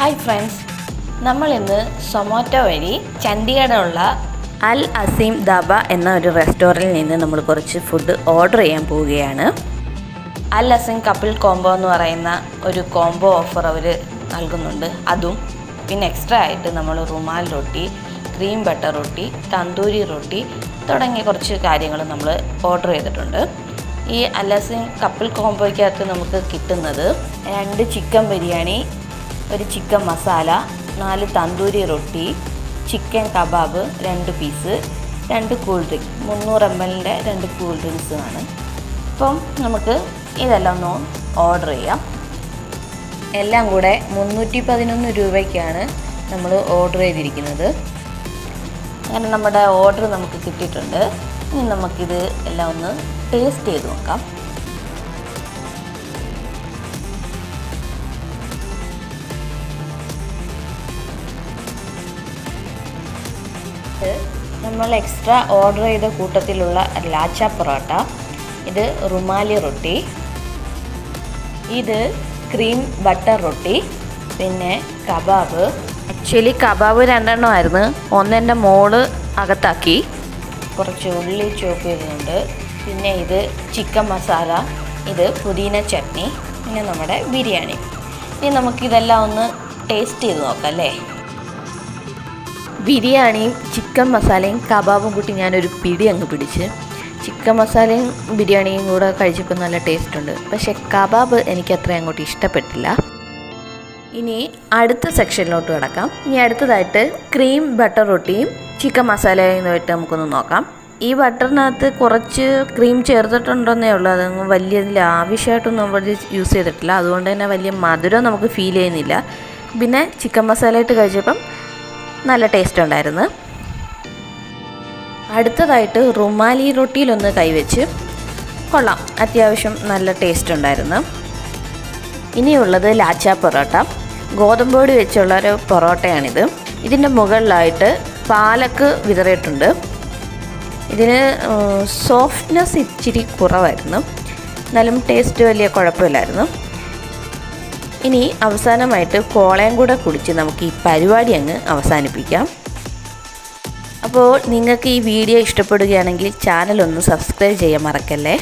Hi friends, നമ്മളിന്ന് സൊമാറ്റോ വഴി ചണ്ഡീഗഡിലുള്ള അൽ അസീം ദാബ എന്ന ഒരു റെസ്റ്റോറൻറ്റിൽ നിന്ന് നമ്മൾ കുറച്ച് ഫുഡ് ഓർഡർ ചെയ്യാൻ പോവുകയാണ്. അൽ അസീം കപ്പിൾ കോംബോ എന്ന് പറയുന്ന ഒരു കോംബോ ഓഫർ അവർ നൽകുന്നുണ്ട്. അതും പിന്നെ എക്സ്ട്രാ ആയിട്ട് നമ്മൾ റുമാൽ റൊട്ടി, ക്രീം ബട്ടർ റൊട്ടി, തന്തൂരി റൊട്ടി തുടങ്ങിയ കുറച്ച് കാര്യങ്ങൾ നമ്മൾ ഓർഡർ ചെയ്തിട്ടുണ്ട്. ഈ അൽ അസീം കപ്പിൾ കോംബോയ്ക്കകത്ത് നമുക്ക് കിട്ടുന്നത് 2 ചിക്കൻ ബിരിയാണി, 1 ചിക്കൻ മസാല, 4 തന്തൂരി റൊട്ടി, chicken kebab 2 piece, 2 cool drink, 300 ml 2 cool drinks ആണ്. അപ്പം നമുക്ക് ഇതെല്ലാം ഒന്ന് ഓർഡർ ചെയ്യാം. എല്ലാം കൂടെ 311 രൂപയ്ക്കാണ് നമ്മൾ ഓർഡർ ചെയ്തിരിക്കുന്നത്. അങ്ങനെ നമ്മുടെ ഓർഡർ നമുക്ക് കിട്ടിയിട്ടുണ്ട്. ഇനി നമുക്കിത് എല്ലാം ഒന്ന് ടേസ്റ്റ് ചെയ്ത് നോക്കാം. നമ്മൾ എക്സ്ട്രാ ഓർഡർ ചെയ്ത കൂട്ടത്തിലുള്ള ലാച്ച പൊറോട്ട, ഇത് റുമാലി റൊട്ടി, ഇത് ക്രീം ബട്ടർ റൊട്ടി, പിന്നെ കബാബ്. Actually kebab 2 എണ്ണമായിരുന്നു. ഒന്നെൻ്റെ മോള് അകത്താക്കി. കുറച്ച് ഉള്ളി ചോപ്പ് ചെയ്തിട്ടുണ്ട്. പിന്നെ ഇത് ചിക്കൻ മസാല, ഇത് പുതിന ചട്നി, പിന്നെ നമ്മുടെ ബിരിയാണി. ഇനി നമുക്കിതെല്ലാം ഒന്ന് ടേസ്റ്റ് ചെയ്ത് നോക്കാം അല്ലേ. ബിരിയാണിയും ചിക്കൻ മസാലയും കബാബും കൂട്ടി ഞാനൊരു പിടി അങ്ങ് പിടിച്ച്. ചിക്കൻ മസാലയും ബിരിയാണിയും കൂടെ കഴിച്ചപ്പോൾ നല്ല ടേസ്റ്റ് ഉണ്ട്. പക്ഷേ കബാബ് എനിക്ക് അത്ര അങ്ങോട്ട് ഇഷ്ടപ്പെട്ടില്ല. ഇനി അടുത്ത സെക്ഷനിലോട്ട് കിടക്കാം. ഇനി അടുത്തതായിട്ട് ക്രീം ബട്ടർ റൊട്ടിയും ചിക്കൻ മസാലയുമായിട്ട് നമുക്കൊന്ന് നോക്കാം. ഈ ബട്ടറിനകത്ത് കുറച്ച് ക്രീം ചേർത്തിട്ടുണ്ടെന്നേ ഉള്ളൂ. അതൊന്നും വലിയ ആവശ്യമായിട്ടൊന്നും നമ്മൾ യൂസ് ചെയ്തിട്ടില്ല. അതുകൊണ്ട് തന്നെ വലിയ മധുരം നമുക്ക് ഫീൽ ചെയ്യുന്നില്ല. പിന്നെ ചിക്കൻ മസാലയായിട്ട് കഴിച്ചപ്പം നല്ല ടേസ്റ്റ് ഉണ്ടായിരുന്നു. അടുത്തതായിട്ട് റുമാലി റൊട്ടിയിലൊന്ന് കൈവച്ച് കൊള്ളാം, അത്യാവശ്യം നല്ല ടേസ്റ്റ് ഉണ്ടായിരുന്നു. ഇനിയുള്ളത് ലാച്ച പൊറോട്ട, ഗോതമ്പ് പൊടി വെച്ചുള്ള ഒരു പൊറോട്ടയാണിത്. ഇതിൻ്റെ മുകളിലായിട്ട് പാലക്ക് വിതറിയിട്ടുണ്ട്. ഇതിന് സോഫ്റ്റ്നെസ് ഇച്ചിരി കുറവായിരുന്നു, എന്നാലും ടേസ്റ്റ് വലിയ കുഴപ്പമില്ലായിരുന്നു. ഇനി അവസാനമായിട്ട് കോളയും കൂടെ കുടിച്ച് നമുക്ക് ഈ പരിപാടി അങ്ങ് അവസാനിപ്പിക്കാം. അപ്പോൾ നിങ്ങൾക്ക് ഈ വീഡിയോ ഇഷ്ടപ്പെടുകയാണെങ്കിൽ ചാനൽ ഒന്ന് സബ്സ്ക്രൈബ് ചെയ്യാൻ മറക്കല്ലേ.